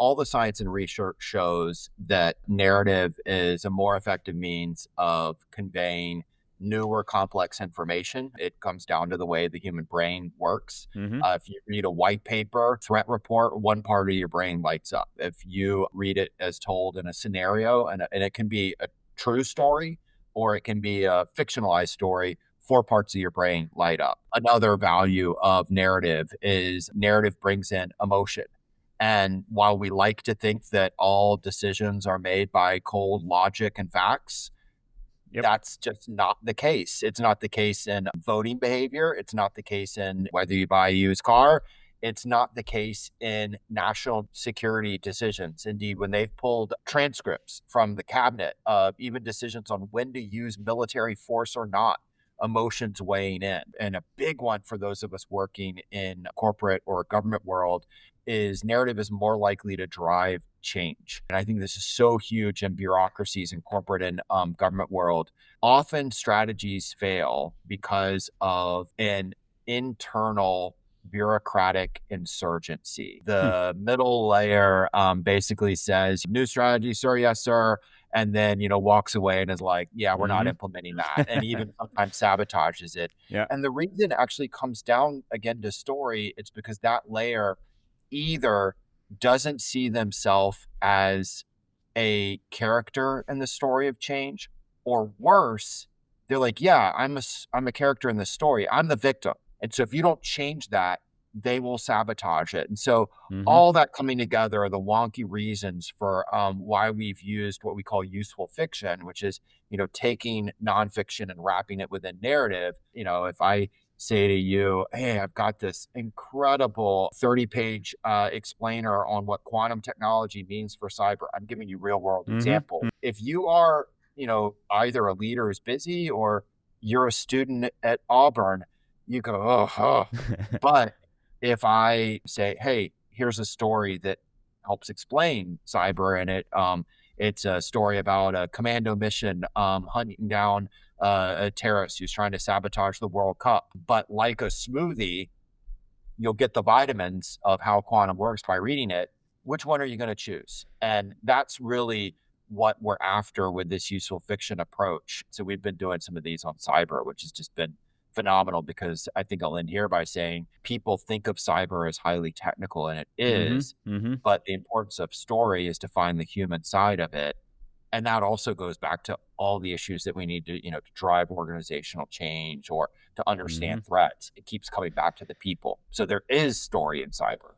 all the science and research shows that narrative is a more effective means of conveying newer complex information. It comes down to the way the human brain works. Hmm. If you read a white paper threat report, one part of your brain lights up. If you read it as told in a scenario, and it can be a true story or it can be a fictionalized story, four parts of your brain light up. Another value of narrative is narrative brings in emotion. And while we like to think that all decisions are made by cold logic and facts, Yep. that's just not the case. It's not the case in voting behavior. It's not the case in whether you buy a used car. It's not the case in national security decisions. Indeed, when they've pulled transcripts from the cabinet of even decisions on when to use military force or not, emotions weighing in. And a big one for those of us working in corporate or government world is narrative is more likely to drive change. And I think this is so huge in bureaucracies in corporate and government world. Often strategies fail because of an internal bureaucratic insurgency. Hmm. The middle layer basically says, new strategy, sir, yes, sir. And then, walks away and is like, yeah, we're not Hmm. implementing that. And even sometimes sabotages it. Yeah. And the reason it actually comes down again to story, it's because that layer either doesn't see themselves as a character in the story of change, or worse, they're like, yeah, I'm a character in the story. I'm the victim. And so if you don't change that, they will sabotage it. And so Hmm. all that coming together are the wonky reasons for why we've used what we call useful fiction, which is, taking nonfiction and wrapping it within narrative. If I say to you, hey, I've got this incredible 30-page explainer on what quantum technology means for cyber. I'm giving you real world Hmm. example. If you are, either a leader who's busy or you're a student at Auburn, you go, oh, oh. But if I say, hey, here's a story that helps explain cyber and it's a story about a commando mission hunting down a terrorist who's trying to sabotage the World Cup. But like a smoothie, you'll get the vitamins of how quantum works by reading it. Which one are you going to choose? And that's really what we're after with this useful fiction approach. So we've been doing some of these on cyber, which has just been phenomenal because I think I'll end here by saying people think of cyber as highly technical, and it Hmm. is, Hmm. but the importance of story is to find the human side of it. And that also goes back to all the issues that we need to, to drive organizational change or to Hmm. understand threats. It keeps coming back to the people. So there is story in cyber.